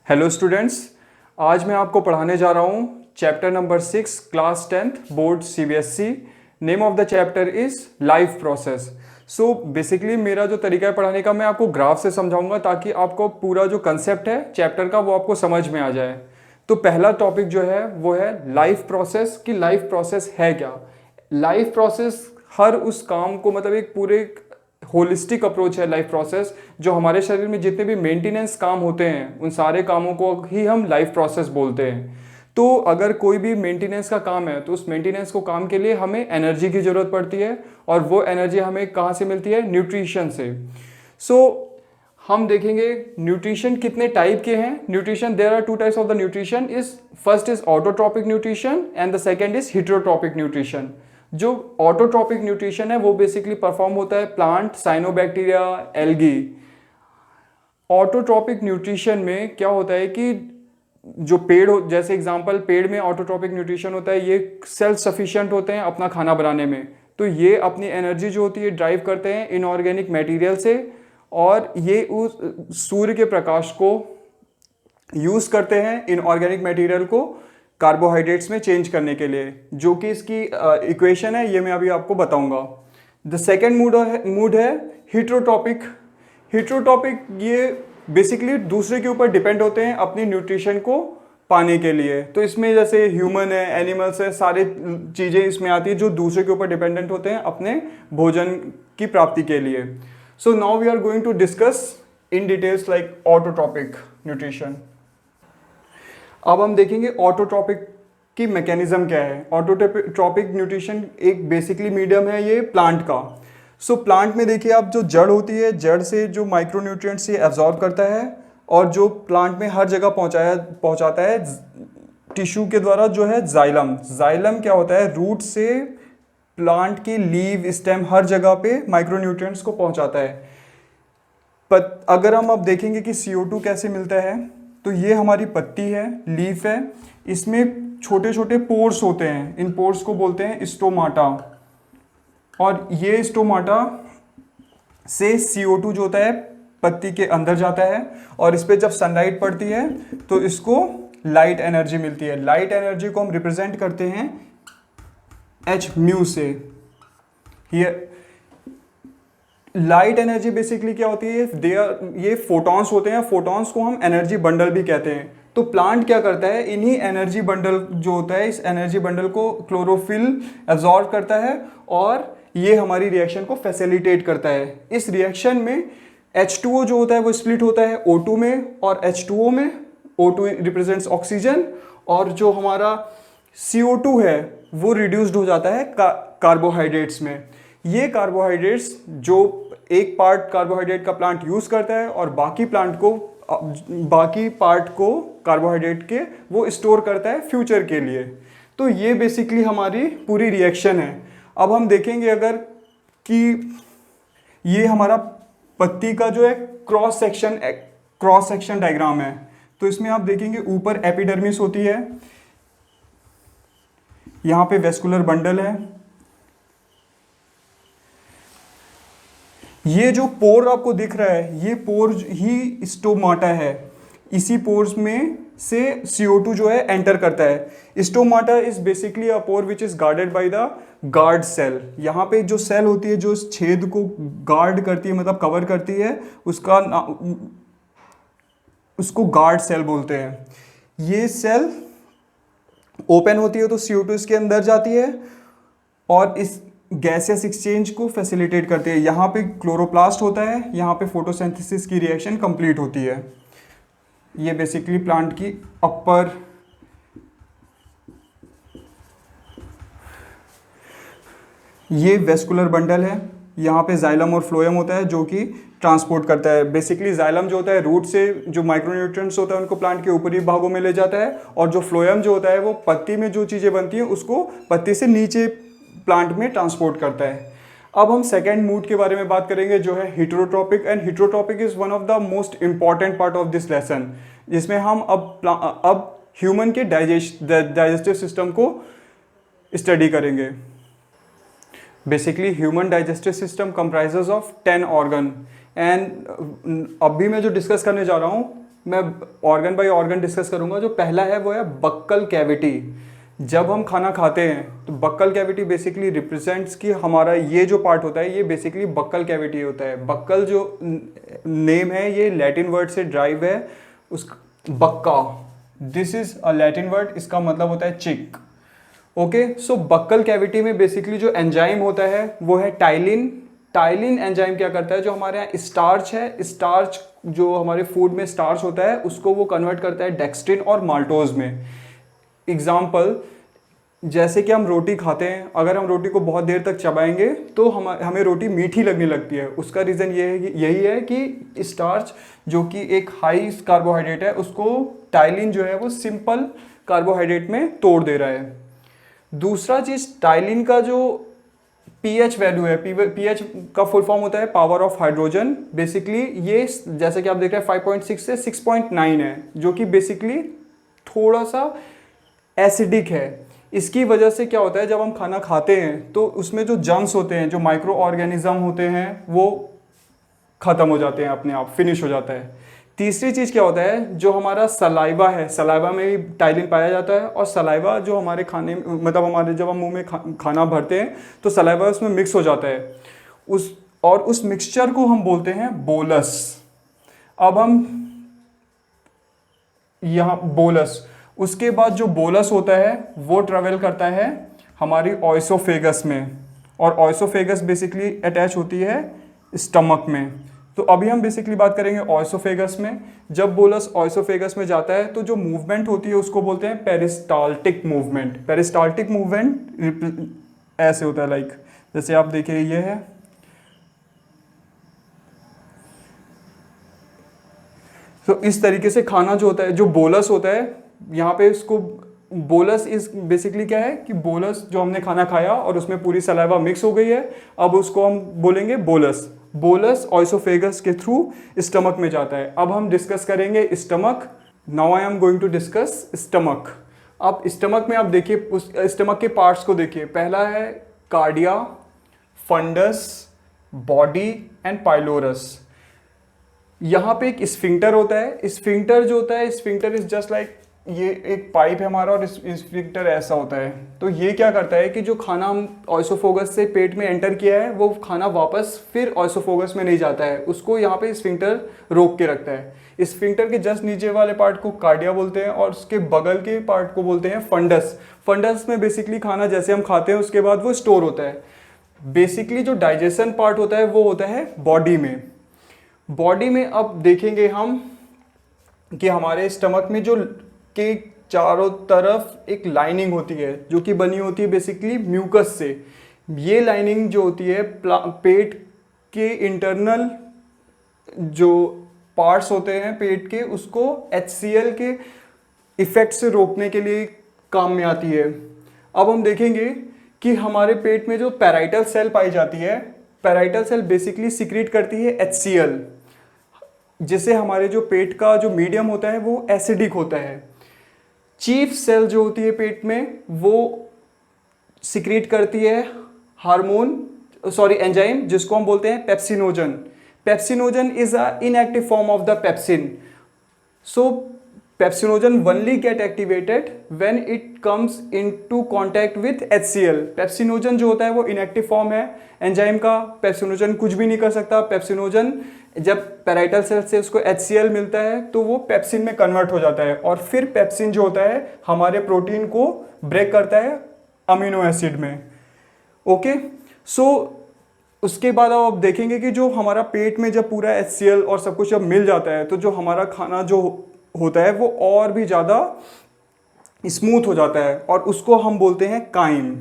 Hello students, आज मैं आपको पढ़ाने जा रहा हूँ chapter number 6 class 10th board CBSE. Name of the chapter is life process. So basically मेरा जो तरीका है पढ़ाने का, मैं आपको ग्राफ से समझाऊंगा ताकि आपको पूरा जो कंसेप्ट है चैप्टर का वो आपको समझ में आ जाए। तो पहला टॉपिक जो है वो है लाइफ प्रोसेस, कि लाइफ प्रोसेस है क्या। लाइफ प्रोसेस हर उस काम को, मतलब एक पूरे होलिस्टिक अप्रोच है लाइफ प्रोसेस। जो हमारे शरीर में जितने भी मेंटेनेंस काम होते हैं उन सारे कामों को ही हम लाइफ प्रोसेस बोलते हैं। तो अगर कोई भी मेंटेनेंस का काम है तो उस मेंटेनेंस को काम के लिए हमें एनर्जी की ज़रूरत पड़ती है, और वो एनर्जी हमें कहाँ से मिलती है? न्यूट्रिशन से। सो हम देखेंगे न्यूट्रिशन कितने टाइप के हैं। Nutrition, there are two types of the nutrition. Is first is autotrophic nutrition and the second is heterotrophic nutrition. जो ऑटोट्रॉपिक न्यूट्रिशन है वो बेसिकली परफॉर्म होता है plant, cyanobacteria, algae. Autotrophic nutrition में क्या होता है कि जो पेड़ हो, जैसे एग्जांपल पेड़ में ऑटोट्रॉपिक न्यूट्रिशन होता है, ये सेल्फ सफिशिएंट होते हैं अपना खाना बनाने में। तो ये अपनी एनर्जी जो होती है ड्राइव करते हैं इनऑर्गेनिक मटेरियल से, और ये उस सूर्य के प्रकाश को यूज करते हैं इनऑर्गेनिक मटेरियल को कार्बोहाइड्रेट्स में चेंज करने के लिए, जो कि इसकी इक्वेशन है, ये मैं अभी आपको बताऊंगा। द सेकेंड मूड है हेटेरोट्रॉपिक। हेटेरोट्रॉपिक ये बेसिकली दूसरे के ऊपर डिपेंड होते हैं अपनी न्यूट्रिशन को पाने के लिए। तो इसमें जैसे ह्यूमन है, एनिमल्स है, सारी चीज़ें इसमें आती है जो दूसरे के ऊपर डिपेंडेंट होते हैं अपने भोजन की प्राप्ति के लिए। So now we are going to discuss in details like autotrophic nutrition. अब हम देखेंगे ऑटोट्रॉपिक की मैकेनिज्म क्या है। ऑटोट्रॉपिक न्यूट्रिशन एक बेसिकली मीडियम है ये प्लांट का। सो प्लांट में देखिए आप, जो जड़ होती है, जड़ से जो माइक्रोन्यूट्रिएंट्स ये एब्जॉर्ब करता है, और जो प्लांट में हर जगह पहुंचाता है टिश्यू के द्वारा, जो है जाइलम। जाइलम क्या होता है? रूट से प्लांट की लीव, स्टेम, हर जगह पे माइक्रोन्यूट्रिएंट्स को पहुंचाता है। अगर हम अब देखेंगे कि CO2 कैसे मिलता है, तो ये हमारी पत्ती है, लीफ है, इसमें छोटे छोटे पोर्स होते हैं, इन पोर्स को बोलते हैं स्टोमाटा। और ये स्टोमाटा से CO2 जो होता है पत्ती के अंदर जाता है, और इस पर जब सनलाइट पड़ती है तो इसको लाइट एनर्जी मिलती है। लाइट एनर्जी को हम रिप्रेजेंट करते हैं H म्यू से। ये लाइट एनर्जी बेसिकली क्या होती है? ये फोटॉन्स होते हैं, फोटॉन्स को हम एनर्जी बंडल भी कहते हैं। तो प्लांट क्या करता है? इन्हीं एनर्जी बंडल जो होता है, इस एनर्जी बंडल को क्लोरोफिल एब्जॉर्ब करता है, और ये हमारी रिएक्शन को फैसिलिटेट करता है। इस रिएक्शन में H2O जो होता है वो स्प्लिट होता है O2 में और H2O में। O2 रिप्रेजेंट्स ऑक्सीजन, और जो हमारा CO2 है वो रिड्यूस्ड हो जाता है कार्बोहाइड्रेट्स में। ये कार्बोहाइड्रेट्स, जो एक पार्ट कार्बोहाइड्रेट का प्लांट यूज करता है और बाकी पार्ट को कार्बोहाइड्रेट के वो स्टोर करता है फ्यूचर के लिए। तो ये बेसिकली हमारी पूरी रिएक्शन है। अब हम देखेंगे अगर कि ये हमारा पत्ती का जो है क्रॉस सेक्शन डायग्राम है, तो इसमें आप देखेंगे ऊपर एपिडर्मिस होती है, यहाँ पे वेस्कुलर बंडल है। ये जो पोर आपको दिख रहा है, ये पोर ही स्टोमाटा है। इसी पोर्स में से CO2 जो है एंटर करता है। Stomata is basically a pore which is guarded by the guard cell. यहाँ पे जो सेल होती है जो इस छेद को गार्ड करती है, मतलब कवर करती है, उसको गार्ड सेल बोलते हैं। ये सेल ओपन होती है तो CO2 इसके अंदर जाती है और इस गैसियस एक्सचेंज को फैसिलिटेट करते हैं। यहाँ पे क्लोरोप्लास्ट होता है, यहाँ पे फोटोसिंथेसिस की रिएक्शन कंप्लीट होती है। ये बेसिकली प्लांट की अपर ये वेस्कुलर बंडल है। यहाँ पे जाइलम और फ्लोएम होता है जो कि ट्रांसपोर्ट करता है। बेसिकली जाइलम जो होता है रूट से जो माइक्रोन्यूट्रिएंट्स होता है उनको प्लांट के ऊपरी भागों में ले जाता है, और जो फ्लोएम जो होता है वो पत्ती में जो चीज़ें बनती हैं उसको पत्ती से नीचे प्लांट में ट्रांसपोर्ट करता है। अब हम सेकेंड मूड के बारे में बात करेंगे जो है heterotrophic. And heterotrophic is one of the most important part of this lesson, जिसमें हम अब ह्यूमन के डाइजेस्टिव सिस्टम को स्टडी करेंगे। Basically human digestive system comprises of 10 organ, and अभी मैं जो डिस्कस करने जा रहा हूँ मैं ऑर्गन बाय ऑर्गन डिस्कस करूंगा। जो पहला है वो है बक्कल कैविटी। जब हम खाना खाते हैं तो बक्कल कैविटी बेसिकली रिप्रेजेंट्स कि हमारा ये जो पार्ट होता है ये बेसिकली बक्कल कैविटी होता है। बक्कल जो नेम है ये लैटिन वर्ड से ड्राइव है, उस बक्का, this is a Latin word, इसका मतलब होता है चिक। ओके, सो बक्कल कैविटी में बेसिकली जो एंजाइम होता है वो है टाइलिन। टाइलिन एंजाइम क्या करता है, जो हमारे यहाँ स्टार्च है, स्टार्च जो हमारे फूड में स्टार्च होता है उसको वो कन्वर्ट करता है डेक्स्ट्रिन और माल्टोज में। एग्जाम्पल, जैसे कि हम रोटी खाते हैं, अगर हम रोटी को बहुत देर तक चबाएंगे तो हमें रोटी मीठी लगने लगती है। उसका रीज़न यही है कि स्टार्च जो कि एक हाई कार्बोहाइड्रेट है उसको टाइलिन जो है वो सिंपल कार्बोहाइड्रेट में तोड़ दे रहा है। दूसरा चीज़, टाइलिन का जो पीएच वैल्यू है, पीएच का फुल फॉर्म होता है पावर ऑफ हाइड्रोजन। बेसिकली ये जैसे कि आप देख रहे हैं 5.6 से 6.9 है, जो कि बेसिकली थोड़ा सा एसिडिक है। इसकी वजह से क्या होता है, जब हम खाना खाते हैं तो उसमें जो जर्म्स होते हैं, जो माइक्रो ऑर्गेनिज्म होते हैं, वो ख़त्म हो जाते हैं, अपने आप फिनिश हो जाता है। तीसरी चीज़ क्या होता है, जो हमारा सलाइवा है, सलाइवा में भी टाइलिन पाया जाता है। और सलाइवा जो हमारे खाने मतलब हमारे जब हम मुंह में खाना भरते हैं तो सलाइवा उसमें मिक्स हो जाता है, उस मिक्सचर को हम बोलते हैं बोलस। अब हम यहाँ बोलस, उसके बाद जो बोलस होता है वो ट्रेवल करता है हमारी ऑइसोफेगस में, और ऑइसोफेगस बेसिकली अटैच होती है स्टमक में। तो अभी हम बेसिकली बात करेंगे ऑइसोफेगस में। जब बोलस ऑइसोफेगस में जाता है तो जो मूवमेंट होती है उसको बोलते हैं पेरिस्टाल्टिक मूवमेंट। पेरिस्टाल्टिक मूवमेंट ऐसे होता है, लाइक जैसे आप देखिए ये है, तो इस तरीके से खाना जो होता है, जो बोलस होता है यहाँ पे, इसको बोलस इस बेसिकली क्या है कि बोलस जो हमने खाना खाया और उसमें पूरी सलाइवा मिक्स हो गई है, अब उसको हम बोलेंगे बोलस। बोलस ऑइसोफेगस के थ्रू स्टमक में जाता है। अब हम डिस्कस करेंगे stomach. Now I am going to discuss stomach. अब स्टमक में आप देखिए, उस स्टमक के पार्ट्स को देखिए। पहला है cardia, fundus, body and pylorus. यहाँ पे एक स्फिंक्टर होता है। स्फिंक्टर जो होता है, स्फिंक्टर इज जस्ट लाइक, ये एक पाइप है हमारा और स्फिंक्टर ऐसा होता है। तो ये क्या करता है कि जो खाना हम ऑइसोफोगस से पेट में एंटर किया है वो खाना वापस फिर ऑइसोफोगस में नहीं जाता है, उसको यहाँ पे स्फिंक्टर रोक के रखता है। स्फिंक्टर के जस्ट नीचे वाले पार्ट को कार्डिया बोलते हैं और उसके बगल के पार्ट को बोलते हैं फंडस। फंडस में बेसिकली खाना जैसे हम खाते हैं उसके बाद वो स्टोर होता है। बेसिकली जो डाइजेशन पार्ट होता है वो होता है बॉडी में। बॉडी में अब देखेंगे हम कि हमारे स्टमक में जो के चारों तरफ एक लाइनिंग होती है जो कि बनी होती है बेसिकली म्यूकस से। ये लाइनिंग जो होती है पेट के इंटरनल जो पार्ट्स होते हैं पेट के, उसको HCl के इफेक्ट से रोकने के लिए काम में आती है। अब हम देखेंगे कि हमारे पेट में जो पैराइटल सेल पाई जाती है, पैराइटल सेल बेसिकली सिक्रीट करती है HCl, जिससे हमारे जो पेट का जो मीडियम होता है वो एसिडिक होता है। चीफ सेल जो होती है पेट में वो सिक्रीट करती है एंजाइम, जिसको हम बोलते हैं pepsinogen. Pepsinogen is a inactive form of the pepsin. So pepsinogen only get activated when it comes into contact with HCl। Pepsinogen जो होता है वो इनएक्टिव फॉर्म है एंजाइम का। पेप्सिनोजन कुछ भी नहीं कर सकता। पेप्सिनोजन जब पैराइटल सेल से उसको HCl मिलता है तो वो पेप्सिन में कन्वर्ट हो जाता है, और फिर पेप्सिन जो होता है हमारे प्रोटीन को ब्रेक करता है अमीनो एसिड में। ओके, सो उसके बाद आप देखेंगे कि जो हमारा पेट में जब पूरा HCl और सब कुछ जब मिल जाता है तो जो हमारा खाना जो होता है वो और भी ज़्यादा स्मूथ हो जाता है, और उसको हम बोलते हैं काइम।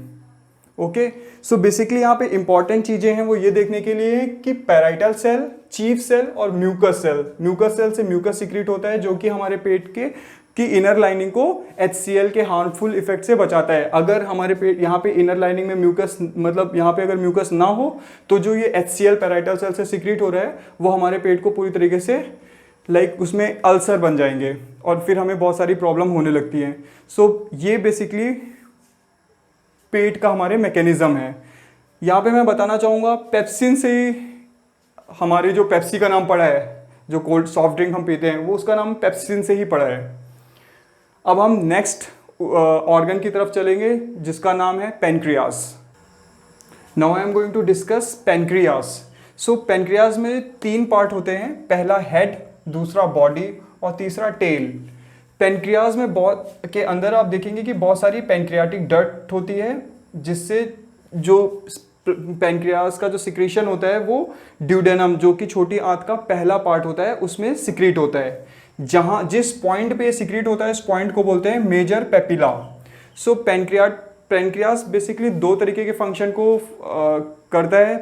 ओके, सो बेसिकली यहाँ पे इंपॉर्टेंट चीज़ें हैं वो ये देखने के लिए कि पैराइटल सेल, चीफ सेल और म्यूकस सेल। म्यूकस सेल से म्यूकस सिक्रीट होता है जो कि हमारे पेट के की इनर लाइनिंग को HCl के हार्मफुल इफेक्ट से बचाता है। अगर हमारे पेट यहाँ पे इनर लाइनिंग में म्यूकस, मतलब यहाँ पे अगर म्यूकस ना हो तो जो ये HCl पैराइटल सेल से सिक्रीट हो रहा है वो हमारे पेट को पूरी तरीके से उसमें अल्सर बन जाएंगे और फिर हमें बहुत सारी प्रॉब्लम होने लगती हैं। सो ये बेसिकली पेट का हमारे मैकेनिज्म है। यहाँ पे मैं बताना चाहूँगा पेप्सिन से ही हमारे जो पेप्सी का नाम पड़ा है, जो कोल्ड सॉफ्ट ड्रिंक हम पीते हैं वो उसका नाम पेप्सिन से ही पड़ा है। अब हम नेक्स्ट ऑर्गन की तरफ चलेंगे जिसका नाम है pancreas. Now I am going to discuss pancreas. So pancreas में 3 पार्ट होते हैं, पहला हेड, दूसरा बॉडी और तीसरा टेल। पेनक्रियास में बहुत के अंदर आप देखेंगे कि बहुत सारी पेनक्रियाटिक डक्ट होती है, जिससे जो पेनक्रियास का जो सिक्रीशन होता है वो ड्यूडेनम, जो कि छोटी आंत का पहला पार्ट होता है, उसमें सिक्रीट होता है। जहाँ जिस पॉइंट पे सिक्रीट होता है इस पॉइंट को बोलते हैं मेजर पेपिला। सो पेनक्रियास बेसिकली 2 तरीके के फंक्शन को करता है।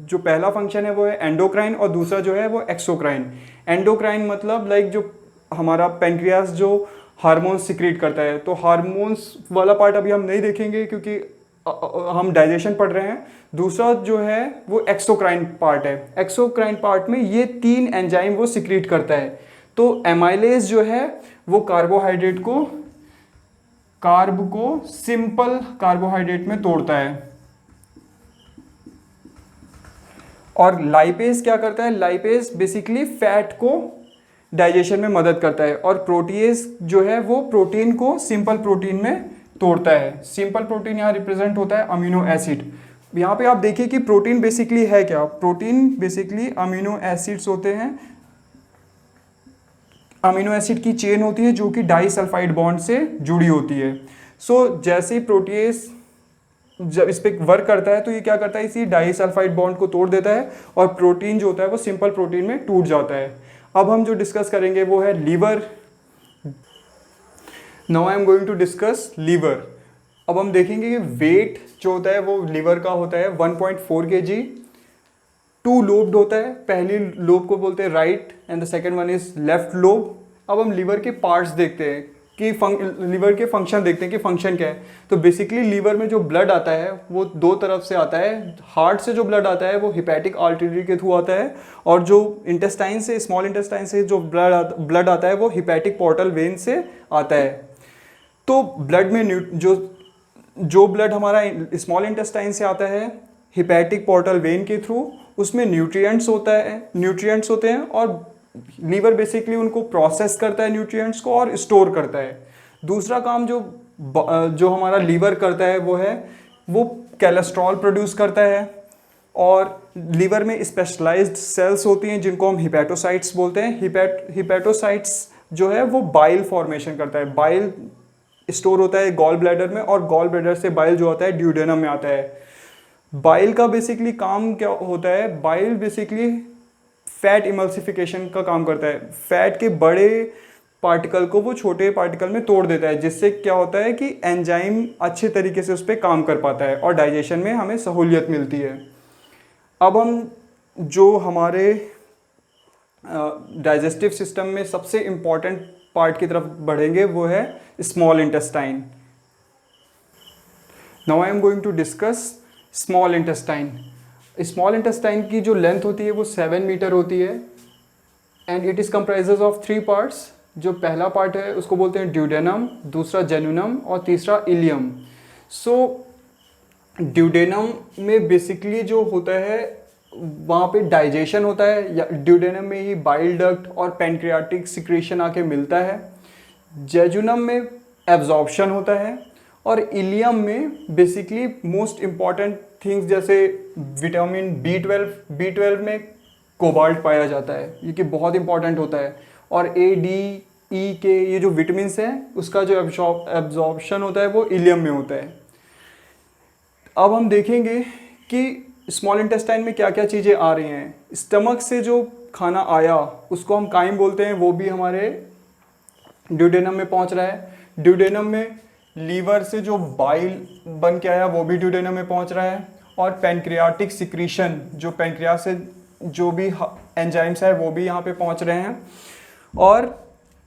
जो पहला फंक्शन है वो है एंडोक्राइन और दूसरा जो है वो एक्सोक्राइन। एंडोक्राइन मतलब लाइक जो हमारा पेनक्रियास जो हार्मोन्स सिक्रीट करता है, तो हार्मोन्स वाला पार्ट अभी हम नहीं देखेंगे क्योंकि हम डाइजेशन पढ़ रहे हैं। दूसरा जो है वो एक्सोक्राइन पार्ट है। एक्सोक्राइन पार्ट में ये 3 एंजाइम वो सिक्रीट करता है। तो एमाइलेज जो है वो कार्ब को सिंपल कार्बोहाइड्रेट में तोड़ता है। और लाइपेज क्या करता है? लाइपेज बेसिकली फैट को डाइजेशन में मदद करता है। और प्रोटीएज जो है वो प्रोटीन को सिंपल प्रोटीन में तोड़ता है। सिंपल प्रोटीन यहाँ रिप्रेजेंट होता है अमीनो एसिड। यहाँ पे आप देखिए कि प्रोटीन बेसिकली है क्या? प्रोटीन बेसिकली अमीनो एसिड्स होते हैं, अमीनो एसिड की चेन होती है जो कि डाइसल्फाइड बॉन्ड से जुड़ी होती है। सो जैसे ही प्रोटीएज जब इस पर वर्क करता है तो ये क्या करता है, इसी डाइसल्फाइड बॉन्ड को तोड़ देता है और प्रोटीन जो होता है वो सिंपल प्रोटीन में टूट जाता है। अब हम जो डिस्कस करेंगे वो है liver. Now I am going to discuss liver. अब हम देखेंगे कि वेट जो होता है वो लीवर का होता है 1.4 kg। 2 लोब्ड होता है, पहली लोब को बोलते हैं right and the second one is left lobe. अब हम लीवर के पार्ट्स देखते हैं कि लीवर के फंक्शन देखते हैं कि फंक्शन क्या है। तो बेसिकली लीवर में जो ब्लड आता है वो 2 तरफ से आता है। हार्ट से जो ब्लड आता है वो हिपैटिक आर्टरी के थ्रू आता है, और जो इंटेस्टाइन से, स्मॉल इंटेस्टाइन से जो ब्लड आता है वो हिपैटिक पोर्टल वेन से आता है। तो ब्लड में जो ब्लड हमारा स्मॉल इंटेस्टाइन से आता है हिपैटिक पोर्टल वेन के थ्रू, उसमें न्यूट्रिएंट्स होते हैं और लीवर बेसिकली उनको प्रोसेस करता है न्यूट्रिएंट्स को और स्टोर करता है। दूसरा काम जो हमारा लीवर करता है वो कोलेस्ट्रॉल प्रोड्यूस करता है। और लीवर में स्पेशलाइज्ड सेल्स होती हैं जिनको हम हिपैटोसाइट्स बोलते हैं। हिपैटोसाइट्स जो है वो बाइल फॉर्मेशन करता है। बाइल स्टोर होता है गॉल ब्लैडर में, और गॉल ब्लैडर से बाइल जो आता है ड्यूडेनम में आता है। बाइल का बेसिकली काम क्या होता है? बाइल बेसिकली फैट इमल्सिफिकेशन का काम करता है। फैट के बड़े पार्टिकल को वो छोटे पार्टिकल में तोड़ देता है, जिससे क्या होता है कि एंजाइम अच्छे तरीके से उस पर काम कर पाता है और डाइजेशन में हमें सहूलियत मिलती है। अब हम जो हमारे डाइजेस्टिव सिस्टम में सबसे इम्पॉर्टेंट पार्ट की तरफ बढ़ेंगे वो है small intestine. Now I am going to discuss small intestine. Small intestine की जो लेंथ होती है वो 7 मीटर होती है and it is comprises of 3 parts. जो पहला पार्ट है उसको बोलते हैं ड्यूडेनम, दूसरा जेनुनम और तीसरा इलियम। सो ड्यूडेनम में बेसिकली जो होता है वहाँ पे डाइजेशन होता है, या ड्यूडेनम में ही बाइल डक्ट और पैनक्रियाटिक सिक्रीशन आके मिलता है। जेजुनम में एब्जॉर्प्शन होता है और इलियम में बेसिकली मोस्ट इम्पॉर्टेंट थिंग्स जैसे विटामिन B12 में कोबाल्ट पाया जाता है, ये कि बहुत इंपॉर्टेंट होता है। और A, D, E के ये जो विटामिन्स हैं उसका जो एब्जॉर्प्शन होता है वो इलियम में होता है। अब हम देखेंगे कि स्मॉल इंटेस्टाइन में क्या क्या चीज़ें आ रही हैं। स्टमक से जो खाना आया उसको हम काइम बोलते हैं, वो भी हमारे ड्यूडेनम में पहुंच रहा है। ड्यूडेनम में लीवर से जो बाइल बन के आया वो भी ड्यूडेनम में पहुंच रहा है। और पैनक्रियाटिक सिक्रीशन, जो पैनक्रियास से जो भी एंजाइम्स है वो भी यहाँ पे पहुंच रहे हैं। और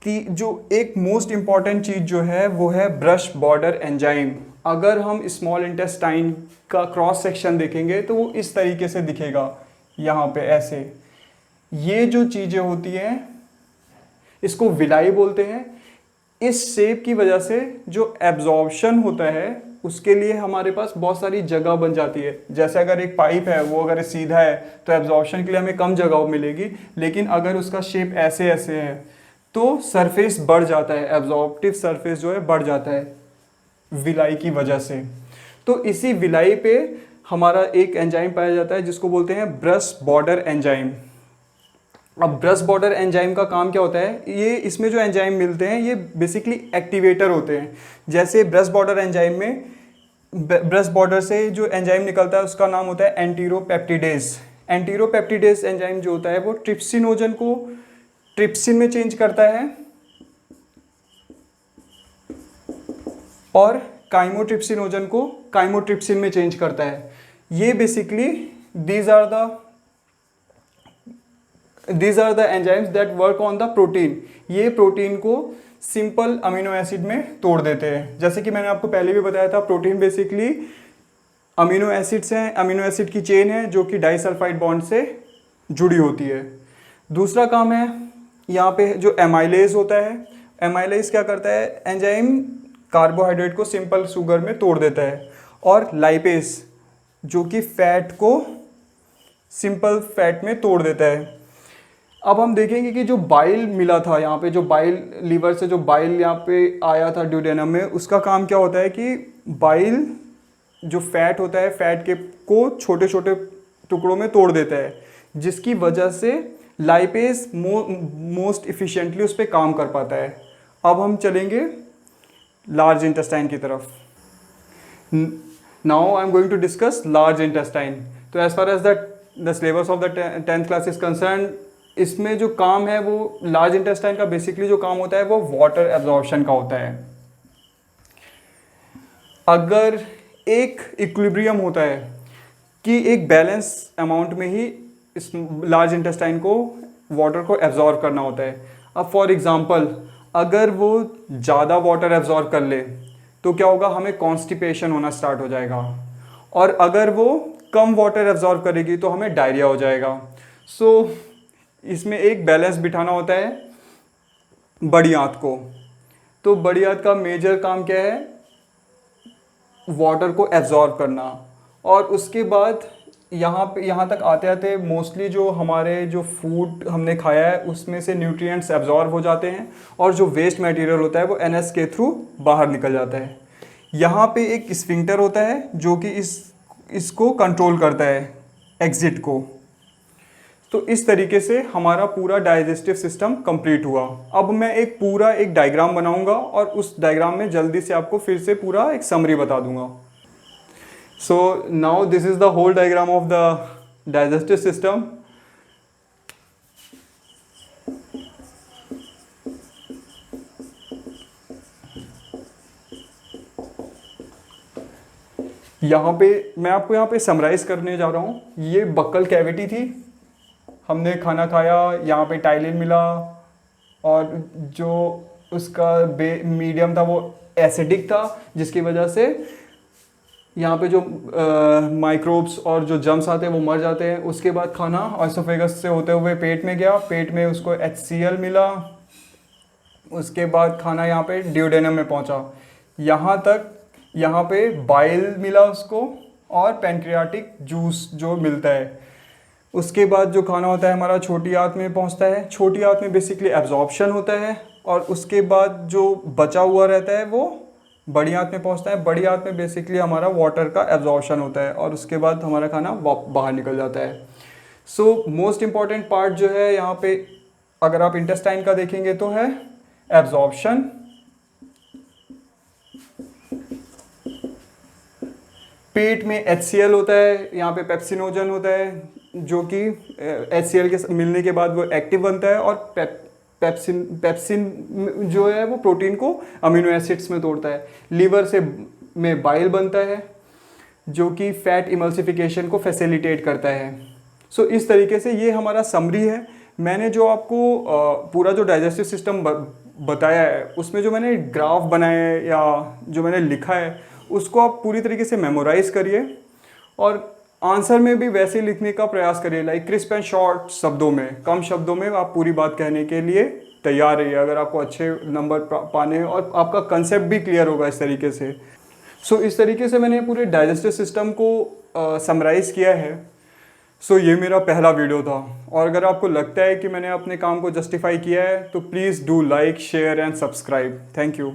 जो एक मोस्ट इम्पॉर्टेंट चीज़ जो है वो है ब्रश बॉर्डर एंजाइम। अगर हम स्मॉल इंटेस्टाइन का क्रॉस सेक्शन देखेंगे तो वो इस तरीके से दिखेगा, यहाँ पे ऐसे। ये जो चीज़ें होती हैं इसको विलाई बोलते हैं। इस शेप की वजह से जो एब्जॉर्प्शन होता है उसके लिए हमारे पास बहुत सारी जगह बन जाती है। जैसे अगर एक पाइप है वो अगर सीधा है तो एब्जॉर्प्शन के लिए हमें कम जगह मिलेगी, लेकिन अगर उसका शेप ऐसे ऐसे है तो सरफेस बढ़ जाता है, एब्जॉर्प्टिव सरफेस जो है बढ़ जाता है विलाई की वजह से। तो इसी विलाई पे हमारा एक एंजाइम पाया जाता है जिसको बोलते हैं ब्रश बॉर्डर एंजाइम। अब ब्रश बॉर्डर एंजाइम का काम क्या होता है, ये इसमें जो एंजाइम मिलते हैं ये बेसिकली एक्टिवेटर होते हैं। जैसे ब्रश बॉर्डर एंजाइम में ब्रश बॉर्डर से जो एंजाइम निकलता है उसका नाम होता है एंटीरोपेप्टिडेज। एंटीरोपेप्टिडेज एंजाइम जो होता है वो ट्रिप्सिनोजन को ट्रिप्सिन में चेंज करता है और काइमोट्रिप्सिनोजन को काइमोट्रिप्सिन में चेंज करता है। ये basically these are the enzymes that work on the protein. ये प्रोटीन को सिंपल अमीनो एसिड में तोड़ देते हैं। जैसे कि मैंने आपको पहले भी बताया था, प्रोटीन बेसिकली अमीनो एसिड्स हैं, अमीनो एसिड की चेन है जो कि डाइसल्फाइड बॉन्ड से जुड़ी होती है। दूसरा काम है यहाँ पे जो एमाइलेज होता है। एमाइलेज क्या करता है, एंजाइम कार्बोहाइड्रेट को सिंपल शुगर में तोड़ देता है। और लाइपेज जो कि फैट को सिंपल फैट में तोड़ देता है। अब हम देखेंगे कि जो बाइल मिला था यहाँ पे, जो बाइल लीवर से जो बाइल यहाँ पे आया था ड्यूडेनम में, उसका काम क्या होता है कि बाइल जो फैट होता है फैट के को छोटे छोटे टुकड़ों में तोड़ देता है, जिसकी वजह से लाइपेज मोस्ट इफिशिएंटली उस पर काम कर पाता है। अब हम चलेंगे लार्ज इंटेस्टाइन की तरफ। Now I am going to discuss large intestine. तो as far as the syllabus of the 10th class is concern, इसमें जो काम है वो लार्ज इंटेस्टाइन का बेसिकली जो काम होता है वो वाटर एब्जॉर्प्शन का होता है। अगर एक इक्विलिब्रियम होता है कि एक बैलेंस अमाउंट में ही इस लार्ज इंटेस्टाइन को वाटर को एब्जॉर्ब करना होता है। अब फॉर एग्जांपल अगर वो ज़्यादा वाटर एब्जॉर्ब कर ले तो क्या होगा, हमें कॉन्स्टिपेशन होना स्टार्ट हो जाएगा। और अगर वो कम वाटर एब्जॉर्ब करेगी तो हमें डायरिया हो जाएगा। सो इसमें एक बैलेंस बिठाना होता है बड़ी आंत को। तो बड़ी आंत का मेजर काम क्या है, वाटर को एब्जॉर्ब करना। और उसके बाद यहाँ तक आते आते मोस्टली जो हमारे जो फूड हमने खाया है उसमें से न्यूट्रिएंट्स एब्जॉर्ब हो जाते हैं और जो वेस्ट मटेरियल होता है वो एनएस के थ्रू बाहर निकल जाता है। यहाँ पे एक स्फिंक्टर होता है जो कि इसको कंट्रोल करता है एग्जिट को। तो इस तरीके से हमारा पूरा डाइजेस्टिव सिस्टम कंप्लीट हुआ। अब मैं एक डायग्राम बनाऊंगा और उस डायग्राम में जल्दी से आपको फिर से पूरा एक समरी बता दूंगा। So now this is the whole diagram of the digestive system. यहाँ पे मैं आपको यहाँ पे समराइज करने जा रहा हूँ। ये बक्कल कैविटी थी, हमने खाना खाया, यहाँ पे टाइलिन मिला और जो उसका मीडियम था वो एसिडिक था, जिसकी वजह से यहाँ पे जो माइक्रोब्स और जो जर्म्स आते हैं वो मर जाते हैं। उसके बाद खाना ऑइसोफेगस से होते हुए पेट में गया, पेट में उसको HCl मिला। उसके बाद खाना यहाँ पे ड्यूडेनम में पहुँचा, यहाँ पे बाइल मिला उसको और पैंक्रियाटिक जूस जो मिलता है। उसके बाद जो खाना होता है हमारा छोटी आंत में पहुंचता है। छोटी आंत में बेसिकली एब्जॉर्प्शन होता है और उसके बाद जो बचा हुआ रहता है वो बड़ी आंत में पहुंचता है। बड़ी आंत में बेसिकली हमारा वाटर का एब्जॉर्प्शन होता है और उसके बाद हमारा खाना बाहर निकल जाता है। सो मोस्ट इम्पॉर्टेंट पार्ट जो है यहाँ पे अगर आप इंटेस्टाइन का देखेंगे तो है एब्जॉर्प्शन, पेट में HCl होता है, यहाँ पे पेप्सिनोजन होता है जो कि HCl के मिलने के बाद वो एक्टिव बनता है और पेप्सिन जो है वो प्रोटीन को अमीनो एसिड्स में तोड़ता है। लीवर से में बाइल बनता है जो कि फैट इमल्सिफिकेशन को फैसिलिटेट करता है। सो इस तरीके से ये हमारा समरी है। मैंने जो आपको पूरा जो डाइजेस्टिव सिस्टम बताया है उसमें जो मैंने ग्राफ बनाए हैं या जो मैंने लिखा है उसको आप पूरी तरीके से मेमोराइज करिए और आंसर में भी वैसे लिखने का प्रयास करिए, लाइक क्रिस्प एंड शॉर्ट शब्दों में, कम शब्दों में आप पूरी बात कहने के लिए तैयार रहिए अगर आपको अच्छे नंबर पाने हैं और आपका कंसेप्ट भी क्लियर होगा इस तरीके से। सो इस तरीके से मैंने पूरे डाइजेस्टिव सिस्टम को समराइज़ किया है। सो ये मेरा पहला वीडियो था, और अगर आपको लगता है कि मैंने अपने काम को जस्टिफाई किया है तो please do like, share and subscribe. Thank you.